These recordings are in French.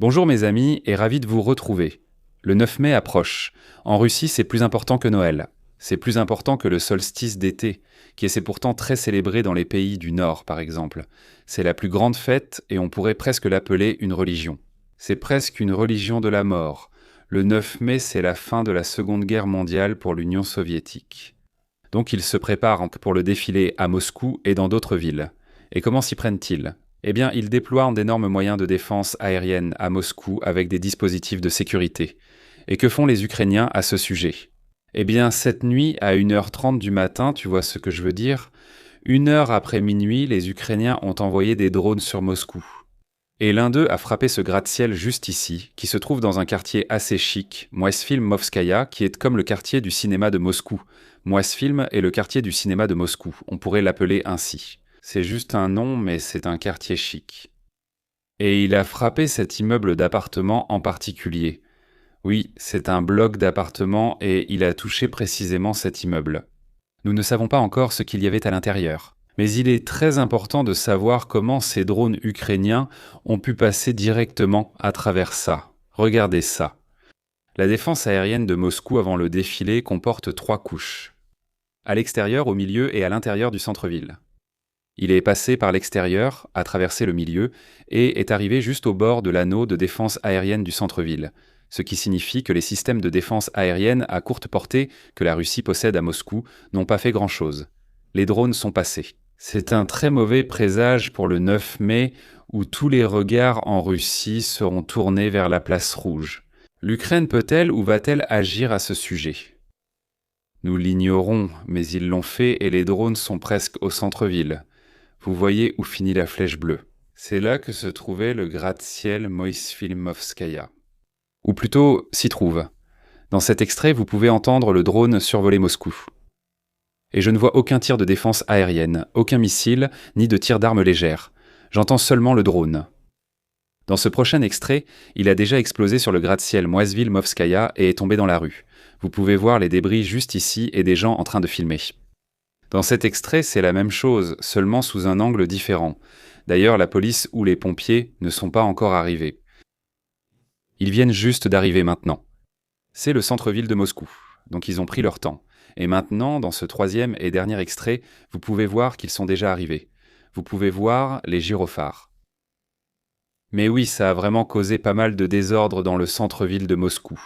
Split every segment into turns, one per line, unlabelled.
Bonjour mes amis et ravi de vous retrouver. Le 9 mai approche. En Russie, c'est plus important que Noël. C'est plus important que le solstice d'été, qui est pourtant très célébré dans les pays du Nord, par exemple. C'est la plus grande fête et on pourrait presque l'appeler une religion. C'est presque une religion de la mort. Le 9 mai, c'est la fin de la Seconde Guerre mondiale pour l'Union soviétique. Donc ils se préparent pour le défilé à Moscou et dans d'autres villes. Et comment s'y prennent-ils ? Eh bien, ils déploient d'énormes moyens de défense aérienne à Moscou avec des dispositifs de sécurité. Et que font les Ukrainiens à ce sujet ? Eh bien, cette nuit, à 1h30 du matin, tu vois ce que je veux dire, 1 heure après minuit, les Ukrainiens ont envoyé des drones sur Moscou. Et l'un d'eux a frappé ce gratte-ciel juste ici, qui se trouve dans un quartier assez chic, Moisfilmovskaya, qui est comme le quartier du cinéma de Moscou. Moisfilm est le quartier du cinéma de Moscou, on pourrait l'appeler ainsi. C'est juste un nom, mais c'est un quartier chic. Et il a frappé cet immeuble d'appartements en particulier. Oui, c'est un bloc d'appartements et il a touché précisément cet immeuble. Nous ne savons pas encore ce qu'il y avait à l'intérieur. Mais il est très important de savoir comment ces drones ukrainiens ont pu passer directement à travers ça. Regardez ça. La défense aérienne de Moscou avant le défilé comporte 3 couches. À l'extérieur, au milieu et à l'intérieur du centre-ville. Il est passé par l'extérieur, a traversé le milieu, et est arrivé juste au bord de l'anneau de défense aérienne du centre-ville, ce qui signifie que les systèmes de défense aérienne à courte portée que la Russie possède à Moscou n'ont pas fait grand-chose. Les drones sont passés. C'est un très mauvais présage pour le 9 mai, où tous les regards en Russie seront tournés vers la place rouge. L'Ukraine peut-elle ou va-t-elle agir à ce sujet ? Nous l'ignorons, mais ils l'ont fait et les drones sont presque au centre-ville. Vous voyez où finit la flèche bleue. C'est là que se trouvait le gratte-ciel Moisfilmovskaya. Ou plutôt, s'y trouve. Dans cet extrait, vous pouvez entendre le drone survoler Moscou. Et je ne vois aucun tir de défense aérienne, aucun missile, ni de tir d'armes légères. J'entends seulement le drone. Dans ce prochain extrait, il a déjà explosé sur le gratte-ciel Moisfilmovskaya et est tombé dans la rue. Vous pouvez voir les débris juste ici et des gens en train de filmer. Dans cet extrait, c'est la même chose, seulement sous un angle différent. D'ailleurs, la police ou les pompiers ne sont pas encore arrivés. Ils viennent juste d'arriver maintenant. C'est le centre-ville de Moscou, donc ils ont pris leur temps. Et maintenant, dans ce 3e et dernier extrait, vous pouvez voir qu'ils sont déjà arrivés. Vous pouvez voir les gyrophares. Mais oui, ça a vraiment causé pas mal de désordre dans le centre-ville de Moscou.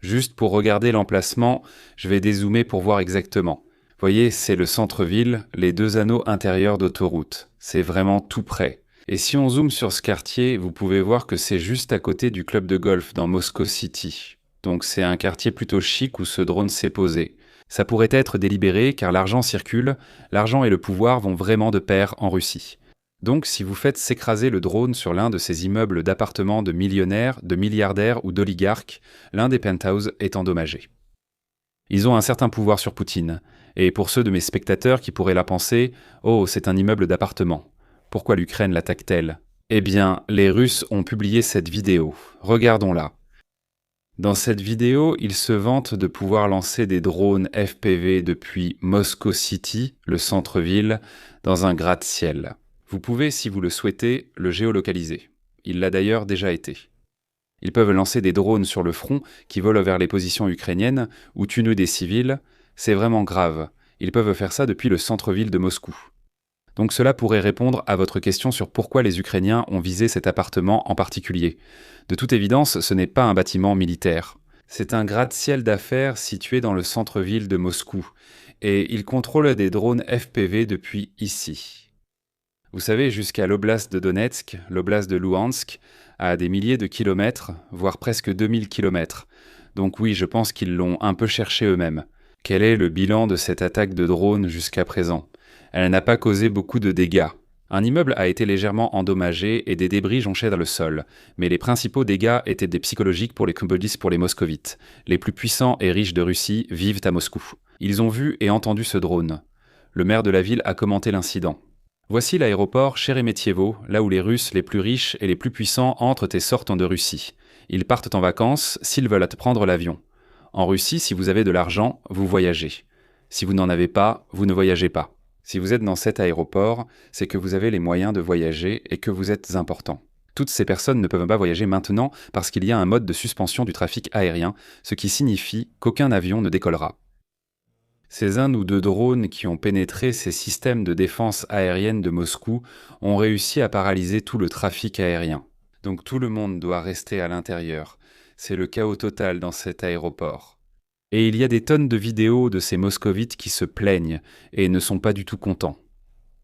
Juste pour regarder l'emplacement, je vais dézoomer pour voir exactement. Voyez, c'est le centre-ville, les 2 anneaux intérieurs d'autoroute. C'est vraiment tout près. Et si on zoome sur ce quartier, vous pouvez voir que c'est juste à côté du club de golf dans Moscow City. Donc c'est un quartier plutôt chic où ce drone s'est posé. Ça pourrait être délibéré car l'argent circule, l'argent et le pouvoir vont vraiment de pair en Russie. Donc si vous faites s'écraser le drone sur l'un de ces immeubles d'appartements de millionnaires, de milliardaires ou d'oligarques, l'un des penthouses est endommagé. Ils ont un certain pouvoir sur Poutine. Et pour ceux de mes spectateurs qui pourraient la penser, « Oh, c'est un immeuble d'appartement. Pourquoi l'Ukraine l'attaque-t-elle » Eh bien, les Russes ont publié cette vidéo. Regardons-la. Dans cette vidéo, ils se vantent de pouvoir lancer des drones FPV depuis Moscow City, le centre-ville, dans un gratte-ciel. Vous pouvez, si vous le souhaitez, le géolocaliser. Il l'a d'ailleurs déjà été. Ils peuvent lancer des drones sur le front qui volent vers les positions ukrainiennes ou tuent des civils. C'est vraiment grave. Ils peuvent faire ça depuis le centre-ville de Moscou. Donc cela pourrait répondre à votre question sur pourquoi les Ukrainiens ont visé cet appartement en particulier. De toute évidence, ce n'est pas un bâtiment militaire. C'est un gratte-ciel d'affaires situé dans le centre-ville de Moscou. Et ils contrôlent des drones FPV depuis ici. Vous savez, jusqu'à l'oblast de Donetsk, l'oblast de Louhansk, à des milliers de kilomètres, voire presque 2000 kilomètres. Donc oui, je pense qu'ils l'ont un peu cherché eux-mêmes. Quel est le bilan de cette attaque de drone jusqu'à présent ? Elle n'a pas causé beaucoup de dégâts. Un immeuble a été légèrement endommagé et des débris jonchèrent le sol, mais les principaux dégâts étaient des psychologiques pour les communistes pour les moscovites. Les plus puissants et riches de Russie vivent à Moscou. Ils ont vu et entendu ce drone. Le maire de la ville a commenté l'incident. Voici l'aéroport Sheremetyevo, là où les Russes les plus riches et les plus puissants entrent et sortent de Russie. Ils partent en vacances s'ils veulent prendre l'avion. En Russie, si vous avez de l'argent, vous voyagez. Si vous n'en avez pas, vous ne voyagez pas. Si vous êtes dans cet aéroport, c'est que vous avez les moyens de voyager et que vous êtes important. Toutes ces personnes ne peuvent pas voyager maintenant parce qu'il y a un mode de suspension du trafic aérien, ce qui signifie qu'aucun avion ne décollera. Ces 1 ou 2 drones qui ont pénétré ces systèmes de défense aérienne de Moscou ont réussi à paralyser tout le trafic aérien. Donc tout le monde doit rester à l'intérieur. C'est le chaos total dans cet aéroport. Et il y a des tonnes de vidéos de ces moscovites qui se plaignent et ne sont pas du tout contents.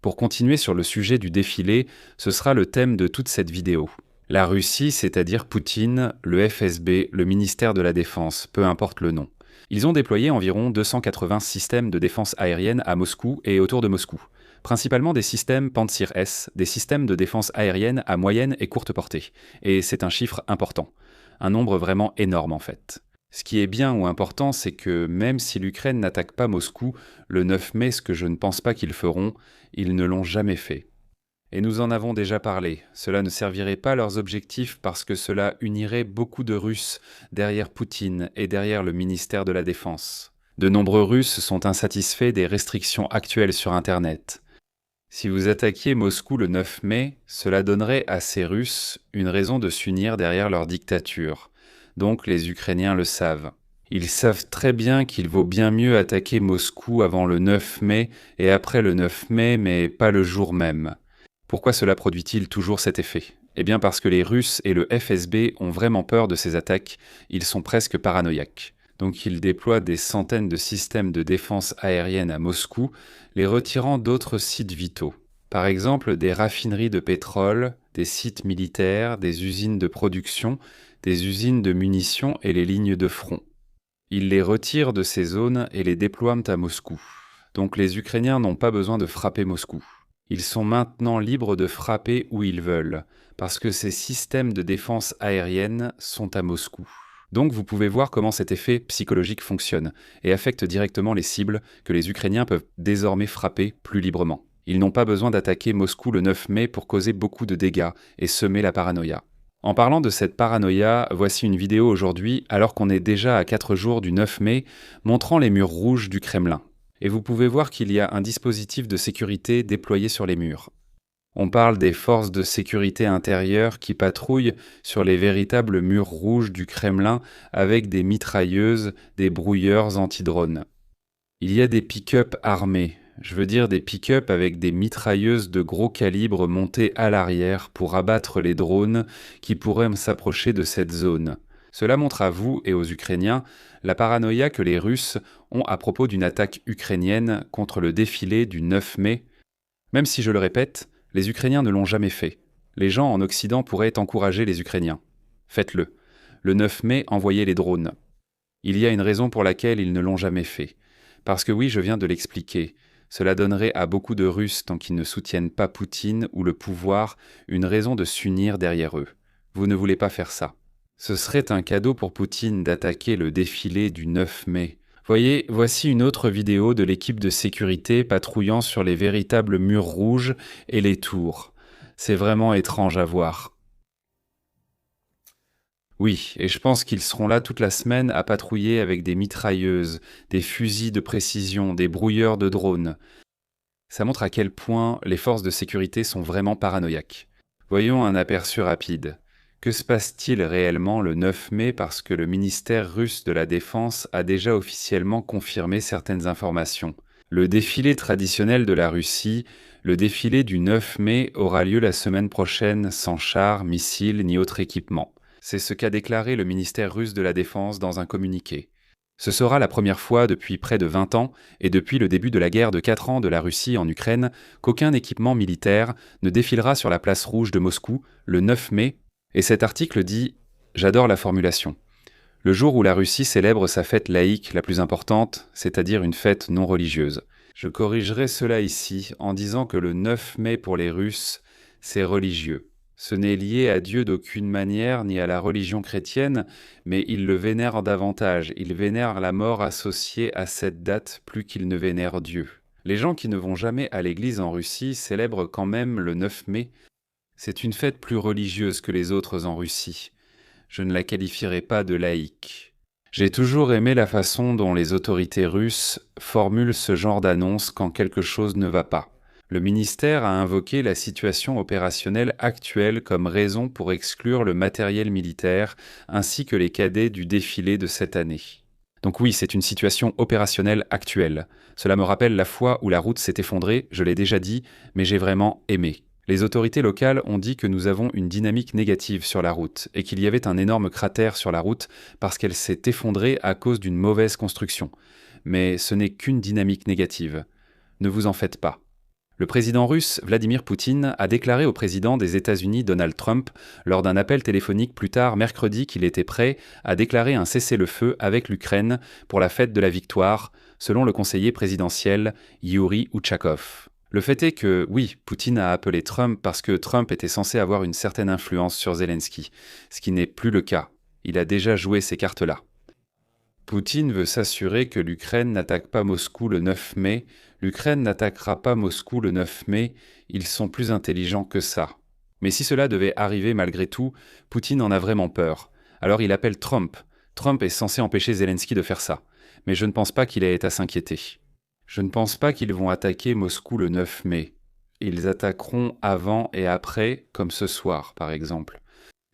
Pour continuer sur le sujet du défilé, ce sera le thème de toute cette vidéo. La Russie, c'est-à-dire Poutine, le FSB, le ministère de la Défense, peu importe le nom. Ils ont déployé environ 280 systèmes de défense aérienne à Moscou et autour de Moscou. Principalement des systèmes Pantsir-S, des systèmes de défense aérienne à moyenne et courte portée. Et c'est un chiffre important. Un nombre vraiment énorme en fait. Ce qui est bien ou important, c'est que même si l'Ukraine n'attaque pas Moscou, le 9 mai, ce que je ne pense pas qu'ils feront, ils ne l'ont jamais fait. Et nous en avons déjà parlé, cela ne servirait pas leurs objectifs parce que cela unirait beaucoup de Russes derrière Poutine et derrière le ministère de la Défense. De nombreux Russes sont insatisfaits des restrictions actuelles sur Internet. Si vous attaquiez Moscou le 9 mai, cela donnerait à ces Russes une raison de s'unir derrière leur dictature. Donc les Ukrainiens le savent. Ils savent très bien qu'il vaut bien mieux attaquer Moscou avant le 9 mai et après le 9 mai, mais pas le jour même. Pourquoi cela produit-il toujours cet effet ? Eh bien parce que les Russes et le FSB ont vraiment peur de ces attaques, ils sont presque paranoïaques. Donc ils déploient des centaines de systèmes de défense aérienne à Moscou, les retirant d'autres sites vitaux. Par exemple, des raffineries de pétrole, des sites militaires, des usines de production, des usines de munitions et les lignes de front. Ils les retirent de ces zones et les déploient à Moscou. Donc les Ukrainiens n'ont pas besoin de frapper Moscou. Ils sont maintenant libres de frapper où ils veulent, parce que ces systèmes de défense aérienne sont à Moscou. Donc vous pouvez voir comment cet effet psychologique fonctionne et affecte directement les cibles que les Ukrainiens peuvent désormais frapper plus librement. Ils n'ont pas besoin d'attaquer Moscou le 9 mai pour causer beaucoup de dégâts et semer la paranoïa. En parlant de cette paranoïa, voici une vidéo aujourd'hui, alors qu'on est déjà à 4 jours du 9 mai, montrant les murs rouges du Kremlin. Et vous pouvez voir qu'il y a un dispositif de sécurité déployé sur les murs. On parle des forces de sécurité intérieure qui patrouillent sur les véritables murs rouges du Kremlin avec des mitrailleuses, des brouilleurs anti-drones. Il y a des pick-up armés, je veux dire des pick-up avec des mitrailleuses de gros calibre montées à l'arrière pour abattre les drones qui pourraient s'approcher de cette zone. Cela montre à vous et aux Ukrainiens la paranoïa que les Russes ont à propos d'une attaque ukrainienne contre le défilé du 9 mai. Même si je le répète, les Ukrainiens ne l'ont jamais fait. Les gens en Occident pourraient encourager les Ukrainiens. Faites-le. Le 9 mai, envoyez les drones. Il y a une raison pour laquelle ils ne l'ont jamais fait. Parce que oui, je viens de l'expliquer. Cela donnerait à beaucoup de Russes, tant qu'ils ne soutiennent pas Poutine ou le pouvoir, une raison de s'unir derrière eux. Vous ne voulez pas faire ça. Ce serait un cadeau pour Poutine d'attaquer le défilé du 9 mai. Voyez, voici une autre vidéo de l'équipe de sécurité patrouillant sur les véritables murs rouges et les tours. C'est vraiment étrange à voir. Oui, et je pense qu'ils seront là toute la semaine à patrouiller avec des mitrailleuses, des fusils de précision, des brouilleurs de drones. Ça montre à quel point les forces de sécurité sont vraiment paranoïaques. Voyons un aperçu rapide. Que se passe-t-il réellement le 9 mai parce que le ministère russe de la Défense a déjà officiellement confirmé certaines informations. Le défilé traditionnel de la Russie, le défilé du 9 mai aura lieu la semaine prochaine sans chars, missiles ni autre équipement. C'est ce qu'a déclaré le ministère russe de la Défense dans un communiqué. Ce sera la première fois depuis près de 20 ans et depuis le début de la guerre de 4 ans de la Russie en Ukraine qu'aucun équipement militaire ne défilera sur la place rouge de Moscou le 9 mai. Et cet article dit « J'adore la formulation ». Le jour où la Russie célèbre sa fête laïque la plus importante, c'est-à-dire une fête non religieuse. Je corrigerai cela ici en disant que le 9 mai pour les Russes, c'est religieux. Ce n'est lié à Dieu d'aucune manière ni à la religion chrétienne, mais ils le vénèrent davantage. Ils vénèrent la mort associée à cette date plus qu'ils ne vénèrent Dieu. Les gens qui ne vont jamais à l'église en Russie célèbrent quand même le 9 mai. C'est une fête plus religieuse que les autres en Russie. Je ne la qualifierai pas de laïque. J'ai toujours aimé la façon dont les autorités russes formulent ce genre d'annonce quand quelque chose ne va pas. Le ministère a invoqué la situation opérationnelle actuelle comme raison pour exclure le matériel militaire ainsi que les cadets du défilé de cette année. Donc oui, c'est une situation opérationnelle actuelle. Cela me rappelle la fois où la route s'est effondrée, je l'ai déjà dit, mais j'ai vraiment aimé. Les autorités locales ont dit que nous avons une dynamique négative sur la route et qu'il y avait un énorme cratère sur la route parce qu'elle s'est effondrée à cause d'une mauvaise construction. Mais ce n'est qu'une dynamique négative. Ne vous en faites pas. Le président russe Vladimir Poutine a déclaré au président des États-Unis Donald Trump lors d'un appel téléphonique plus tard mercredi qu'il était prêt à déclarer un cessez-le-feu avec l'Ukraine pour la fête de la victoire, selon le conseiller présidentiel Yuri Ushakov. Le fait est que, oui, Poutine a appelé Trump parce que Trump était censé avoir une certaine influence sur Zelensky, ce qui n'est plus le cas. Il a déjà joué ces cartes-là. Poutine veut s'assurer que l'Ukraine n'attaque pas Moscou le 9 mai. L'Ukraine n'attaquera pas Moscou le 9 mai. Ils sont plus intelligents que ça. Mais si cela devait arriver malgré tout, Poutine en a vraiment peur. Alors il appelle Trump. Trump est censé empêcher Zelensky de faire ça. Mais je ne pense pas qu'il ait à s'inquiéter. Je ne pense pas qu'ils vont attaquer Moscou le 9 mai. Ils attaqueront avant et après, comme ce soir par exemple.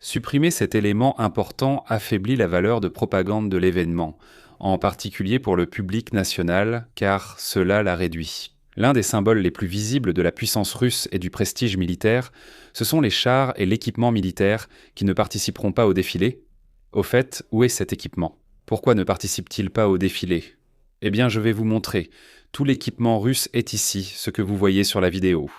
Supprimer cet élément important affaiblit la valeur de propagande de l'événement, en particulier pour le public national, car cela la réduit. L'un des symboles les plus visibles de la puissance russe et du prestige militaire, ce sont les chars et l'équipement militaire qui ne participeront pas au défilé. Au fait, où est cet équipement ? Pourquoi ne participe-t-il pas au défilé ? Eh bien, je vais vous montrer. Tout l'équipement russe est ici, ce que vous voyez sur la vidéo.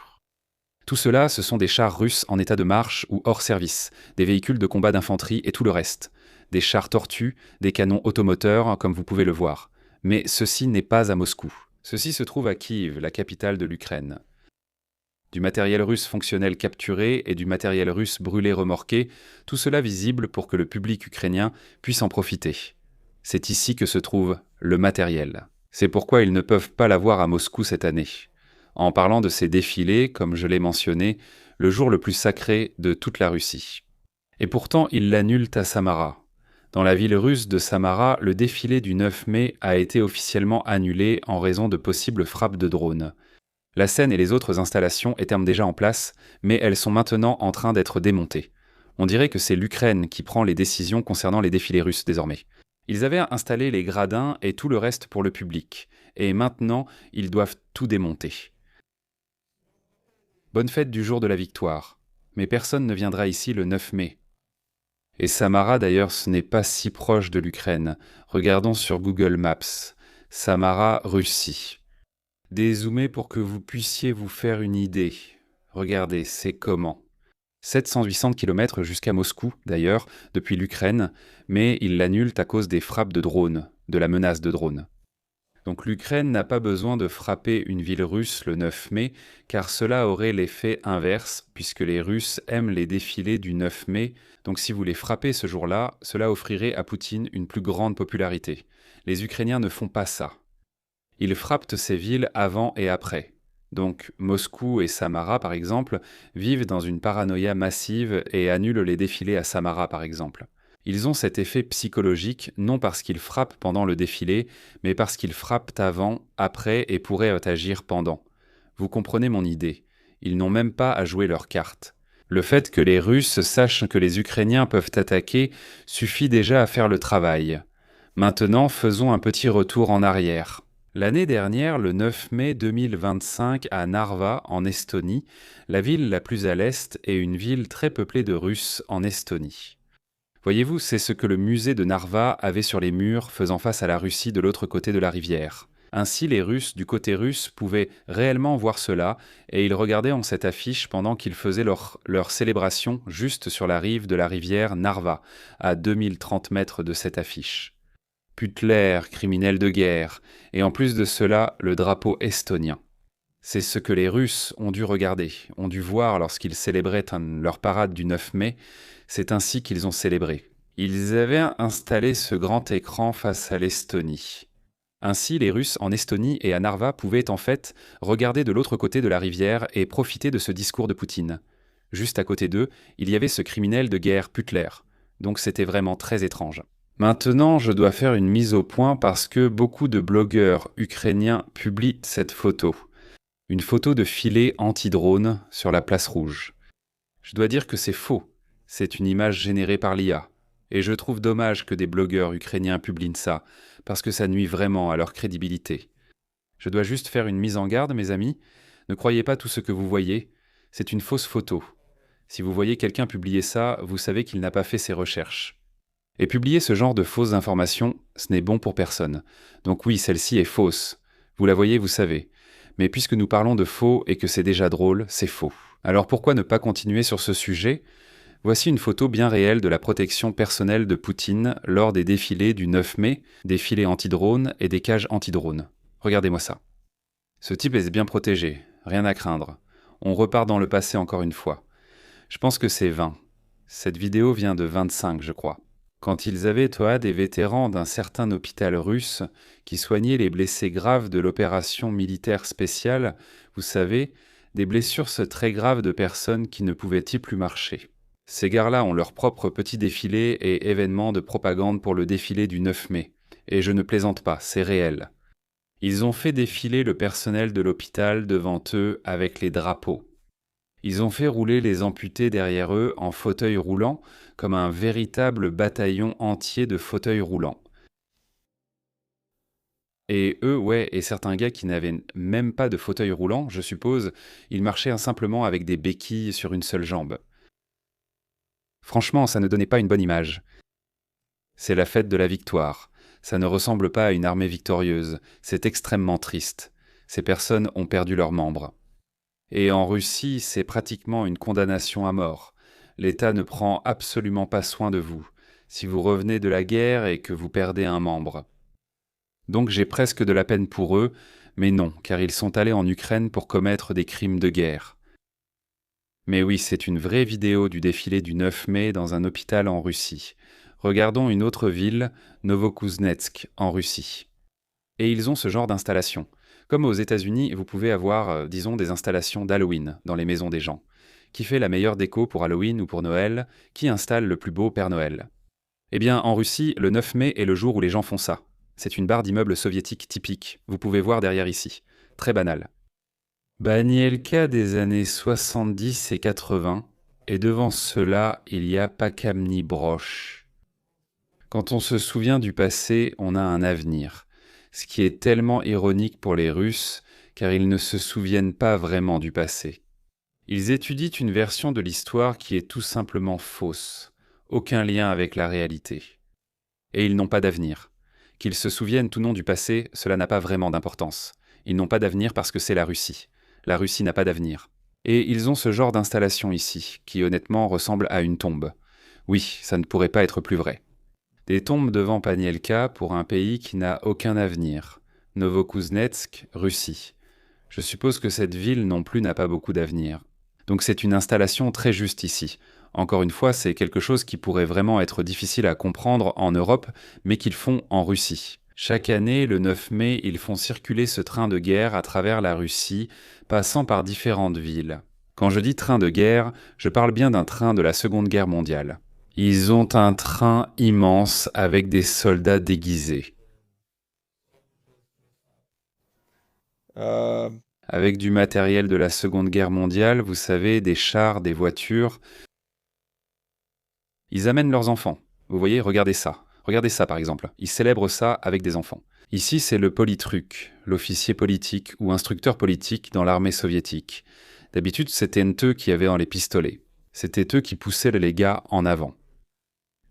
Tout cela, ce sont des chars russes en état de marche ou hors service, des véhicules de combat d'infanterie et tout le reste. Des chars tortues, des canons automoteurs, comme vous pouvez le voir. Mais ceci n'est pas à Moscou. Ceci se trouve à Kiev, la capitale de l'Ukraine. Du matériel russe fonctionnel capturé et du matériel russe brûlé remorqué, tout cela visible pour que le public ukrainien puisse en profiter. C'est ici que se trouve le matériel. C'est pourquoi ils ne peuvent pas l'avoir à Moscou cette année. En parlant de ces défilés, comme je l'ai mentionné, le jour le plus sacré de toute la Russie. Et pourtant, ils l'annulent à Samara. Dans la ville russe de Samara, le défilé du 9 mai a été officiellement annulé en raison de possibles frappes de drones. La scène et les autres installations étaient déjà en place, mais elles sont maintenant en train d'être démontées. On dirait que c'est l'Ukraine qui prend les décisions concernant les défilés russes désormais. Ils avaient installé les gradins et tout le reste pour le public, et maintenant, ils doivent tout démonter. Bonne fête du jour de la victoire. Mais personne ne viendra ici le 9 mai. Et Samara, d'ailleurs, ce n'est pas si proche de l'Ukraine. Regardons sur Google Maps. Samara, Russie. Dézoomez pour que vous puissiez vous faire une idée. Regardez, c'est comment. 780 km jusqu'à Moscou, d'ailleurs, depuis l'Ukraine, mais ils l'annulent à cause des frappes de drones, de la menace de drones. Donc l'Ukraine n'a pas besoin de frapper une ville russe le 9 mai, car cela aurait l'effet inverse, puisque les Russes aiment les défilés du 9 mai, donc si vous les frappez ce jour-là, cela offrirait à Poutine une plus grande popularité. Les Ukrainiens ne font pas ça. Ils frappent ces villes avant et après. Donc Moscou et Samara, par exemple, vivent dans une paranoïa massive et annulent les défilés à Samara, par exemple. Ils ont cet effet psychologique non parce qu'ils frappent pendant le défilé, mais parce qu'ils frappent avant, après et pourraient agir pendant. Vous comprenez mon idée. Ils n'ont même pas à jouer leurs cartes. Le fait que les Russes sachent que les Ukrainiens peuvent attaquer suffit déjà à faire le travail. Maintenant, faisons un petit retour en arrière. L'année dernière, le 9 mai 2025, à Narva, en Estonie, la ville la plus à l'est et une ville très peuplée de Russes en Estonie. Voyez-vous, c'est ce que le musée de Narva avait sur les murs faisant face à la Russie de l'autre côté de la rivière. Ainsi, les Russes du côté russe pouvaient réellement voir cela et ils regardaient en cette affiche pendant qu'ils faisaient leur célébration juste sur la rive de la rivière Narva, à 2030 mètres de cette affiche. Putler, criminel de guerre, et en plus de cela, le drapeau estonien. C'est ce que les Russes ont dû regarder, ont dû voir lorsqu'ils célébraient leur parade du 9 mai. C'est ainsi qu'ils ont célébré. Ils avaient installé ce grand écran face à l'Estonie. Ainsi, les Russes en Estonie et à Narva pouvaient en fait regarder de l'autre côté de la rivière et profiter de ce discours de Poutine. Juste à côté d'eux, il y avait ce criminel de guerre Putler. Donc c'était vraiment très étrange. Maintenant, je dois faire une mise au point parce que beaucoup de blogueurs ukrainiens publient cette photo. Une photo de filet anti-drone sur la place rouge. Je dois dire que c'est faux. C'est une image générée par l'IA. Et je trouve dommage que des blogueurs ukrainiens publient ça, parce que ça nuit vraiment à leur crédibilité. Je dois juste faire une mise en garde, mes amis. Ne croyez pas tout ce que vous voyez. C'est une fausse photo. Si vous voyez quelqu'un publier ça, vous savez qu'il n'a pas fait ses recherches. Et publier ce genre de fausses informations, ce n'est bon pour personne. Donc oui, celle-ci est fausse. Vous la voyez, vous savez. Mais puisque nous parlons de faux et que c'est déjà drôle, c'est faux. Alors pourquoi ne pas continuer sur ce sujet ? Voici une photo bien réelle de la protection personnelle de Poutine lors des défilés du 9 mai, des filets anti-drones et des cages anti-drones. Regardez-moi ça. Ce type est bien protégé, rien à craindre. On repart dans le passé encore une fois. Je pense que c'est 20. Cette vidéo vient de 25, je crois. Quand ils avaient des vétérans d'un certain hôpital russe qui soignaient les blessés graves de l'opération militaire spéciale, vous savez, des blessures très graves de personnes qui ne pouvaient-ils plus marcher. Ces gars-là ont leur propre petit défilé et événement de propagande pour le défilé du 9 mai. Et je ne plaisante pas, c'est réel. Ils ont fait défiler le personnel de l'hôpital devant eux avec les drapeaux. Ils ont fait rouler les amputés derrière eux en fauteuil roulant, comme un véritable bataillon entier de fauteuils roulants. Et eux, et certains gars qui n'avaient même pas de fauteuil roulant, je suppose, ils marchaient simplement avec des béquilles sur une seule jambe. Franchement, ça ne donnait pas une bonne image. C'est la fête de la victoire. Ça ne ressemble pas à une armée victorieuse. C'est extrêmement triste. Ces personnes ont perdu leurs membres. Et en Russie, c'est pratiquement une condamnation à mort. L'État ne prend absolument pas soin de vous, si vous revenez de la guerre et que vous perdez un membre. Donc j'ai presque de la peine pour eux, mais non, car ils sont allés en Ukraine pour commettre des crimes de guerre. Mais oui, c'est une vraie vidéo du défilé du 9 mai dans un hôpital en Russie. Regardons une autre ville, Novokuznetsk, en Russie. Et ils ont ce genre d'installation. Comme aux États-Unis, vous pouvez avoir, disons, des installations d'Halloween dans les maisons des gens. Qui fait la meilleure déco pour Halloween ou pour Noël? Qui installe le plus beau Père Noël? Eh bien, en Russie, le 9 mai est le jour où les gens font ça. C'est une barre d'immeubles soviétiques typique. Vous pouvez voir derrière ici. Très banal. Banielka des années 70 et 80. Et devant cela, il y a Pakamni Broch. Quand on se souvient du passé, on a un avenir. Ce qui est tellement ironique pour les Russes, car ils ne se souviennent pas vraiment du passé. Ils étudient une version de l'histoire qui est tout simplement fausse, aucun lien avec la réalité. Et ils n'ont pas d'avenir. Qu'ils se souviennent ou non du passé, cela n'a pas vraiment d'importance. Ils n'ont pas d'avenir parce que c'est la Russie. La Russie n'a pas d'avenir. Et ils ont ce genre d'installation ici, qui honnêtement ressemble à une tombe. Oui, ça ne pourrait pas être plus vrai. Des tombes devant Panielka pour un pays qui n'a aucun avenir. Novokuznetsk, Russie. Je suppose que cette ville non plus n'a pas beaucoup d'avenir. Donc c'est une installation très juste ici. Encore une fois, c'est quelque chose qui pourrait vraiment être difficile à comprendre en Europe, mais qu'ils font en Russie. Chaque année, le 9 mai, ils font circuler ce train de guerre à travers la Russie, passant par différentes villes. Quand je dis train de guerre, je parle bien d'un train de la Seconde Guerre mondiale. Ils ont un train immense avec des soldats déguisés. Avec du matériel de la Seconde Guerre mondiale, vous savez, des chars, des voitures. Ils amènent leurs enfants. Vous voyez, regardez ça. Regardez ça par exemple. Ils célèbrent ça avec des enfants. Ici, c'est le politruc, l'officier politique ou instructeur politique dans l'armée soviétique. D'habitude, c'était eux qui avaient les pistolets. C'était eux qui poussaient les gars en avant.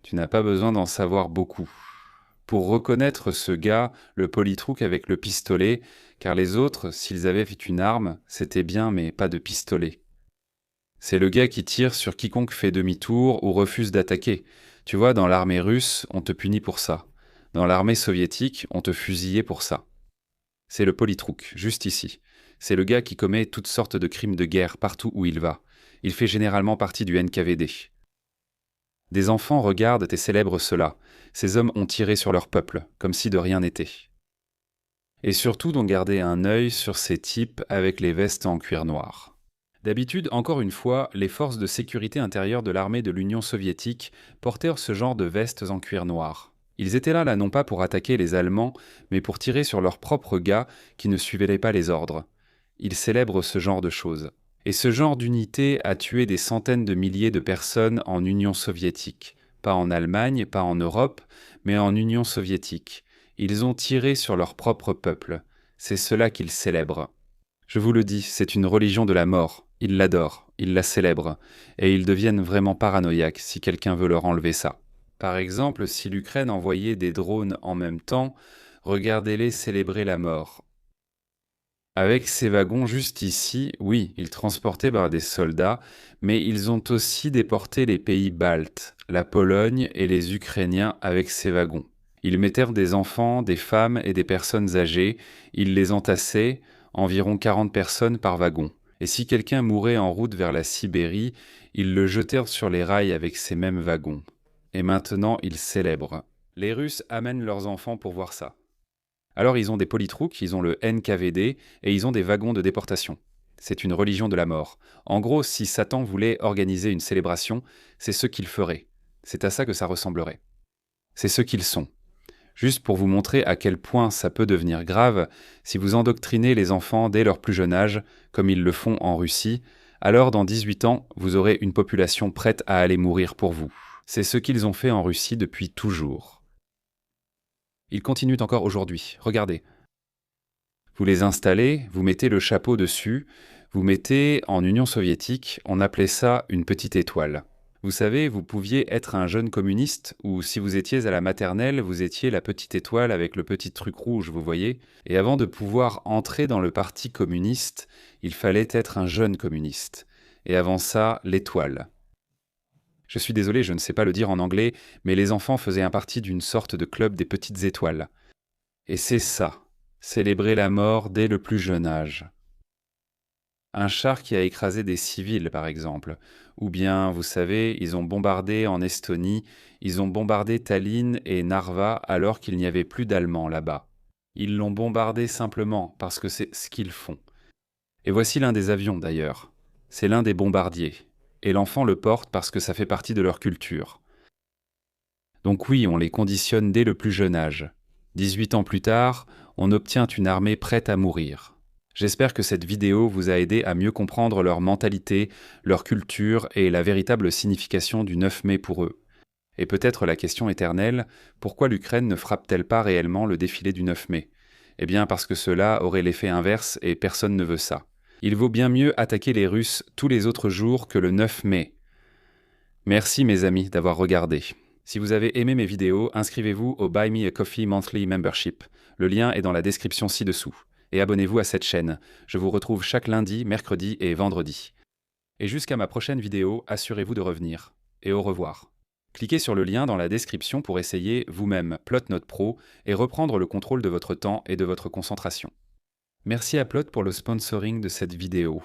Tu n'as pas besoin d'en savoir beaucoup. Pour reconnaître ce gars, le politruc avec le pistolet, car les autres, s'ils avaient fait une arme, c'était bien, mais pas de pistolet. C'est le gars qui tire sur quiconque fait demi-tour ou refuse d'attaquer. Tu vois, dans l'armée russe, on te punit pour ça. Dans l'armée soviétique, on te fusillait pour ça. C'est le politruc, juste ici. C'est le gars qui commet toutes sortes de crimes de guerre partout où il va. Il fait généralement partie du NKVD. Des enfants regardent et célèbrent cela. Ces hommes ont tiré sur leur peuple, comme si de rien n'était. Et surtout d'ont gardé un œil sur ces types avec les vestes en cuir noir. D'habitude, encore une fois, les forces de sécurité intérieure de l'armée de l'Union soviétique portèrent ce genre de vestes en cuir noir. Ils étaient là non pas pour attaquer les Allemands, mais pour tirer sur leurs propres gars qui ne suivaient pas les ordres. Ils célèbrent ce genre de choses. Et ce genre d'unité a tué des centaines de milliers de personnes en Union soviétique. Pas en Allemagne, pas en Europe, mais en Union soviétique. Ils ont tiré sur leur propre peuple. C'est cela qu'ils célèbrent. Je vous le dis, c'est une religion de la mort. Ils l'adorent, ils la célèbrent, et ils deviennent vraiment paranoïaques si quelqu'un veut leur enlever ça. Par exemple, si l'Ukraine envoyait des drones en même temps, regardez-les célébrer la mort. Avec ces wagons juste ici, oui, ils transportaient des soldats, mais ils ont aussi déporté les pays baltes, la Pologne et les Ukrainiens avec ces wagons. Ils mettèrent des enfants, des femmes et des personnes âgées, ils les entassaient, environ 40 personnes par wagon. Et si quelqu'un mourait en route vers la Sibérie, ils le jetèrent sur les rails avec ces mêmes wagons. Et maintenant, ils célèbrent. Les Russes amènent leurs enfants pour voir ça. Alors ils ont des politrouks, ils ont le NKVD, et ils ont des wagons de déportation. C'est une religion de la mort. En gros, si Satan voulait organiser une célébration, c'est ce qu'il ferait. C'est à ça que ça ressemblerait. C'est ce qu'ils sont. Juste pour vous montrer à quel point ça peut devenir grave, si vous endoctrinez les enfants dès leur plus jeune âge, comme ils le font en Russie, alors dans 18 ans, vous aurez une population prête à aller mourir pour vous. C'est ce qu'ils ont fait en Russie depuis toujours. Ils continuent encore aujourd'hui. Regardez. Vous les installez, vous mettez le chapeau dessus, vous mettez en Union soviétique, on appelait ça une petite étoile. Vous savez, vous pouviez être un jeune communiste, ou si vous étiez à la maternelle, vous étiez la petite étoile avec le petit truc rouge, vous voyez. Et avant de pouvoir entrer dans le parti communiste, il fallait être un jeune communiste. Et avant ça, l'étoile. Je suis désolé, je ne sais pas le dire en anglais, mais les enfants faisaient un parti d'une sorte de club des petites étoiles. Et c'est ça, célébrer la mort dès le plus jeune âge. Un char qui a écrasé des civils, par exemple. Ou bien, vous savez, ils ont bombardé en Estonie, ils ont bombardé Tallinn et Narva alors qu'il n'y avait plus d'Allemands là-bas. Ils l'ont bombardé simplement parce que c'est ce qu'ils font. Et voici l'un des avions d'ailleurs. C'est l'un des bombardiers. Et l'enfant le porte parce que ça fait partie de leur culture. Donc oui, on les conditionne dès le plus jeune âge. 18 ans plus tard, on obtient une armée prête à mourir. J'espère que cette vidéo vous a aidé à mieux comprendre leur mentalité, leur culture et la véritable signification du 9 mai pour eux. Et peut-être la question éternelle, pourquoi l'Ukraine ne frappe-t-elle pas réellement le défilé du 9 mai ? Eh bien parce que cela aurait l'effet inverse et personne ne veut ça. Il vaut bien mieux attaquer les Russes tous les autres jours que le 9 mai. Merci mes amis d'avoir regardé. Si vous avez aimé mes vidéos, inscrivez-vous au Buy Me a Coffee Monthly Membership. Le lien est dans la description ci-dessous. Et abonnez-vous à cette chaîne. Je vous retrouve chaque lundi, mercredi et vendredi. Et jusqu'à ma prochaine vidéo, assurez-vous de revenir. Et au revoir. Cliquez sur le lien dans la description pour essayer vous-même Plotnote Pro et reprendre le contrôle de votre temps et de votre concentration. Merci à Plot pour le sponsoring de cette vidéo.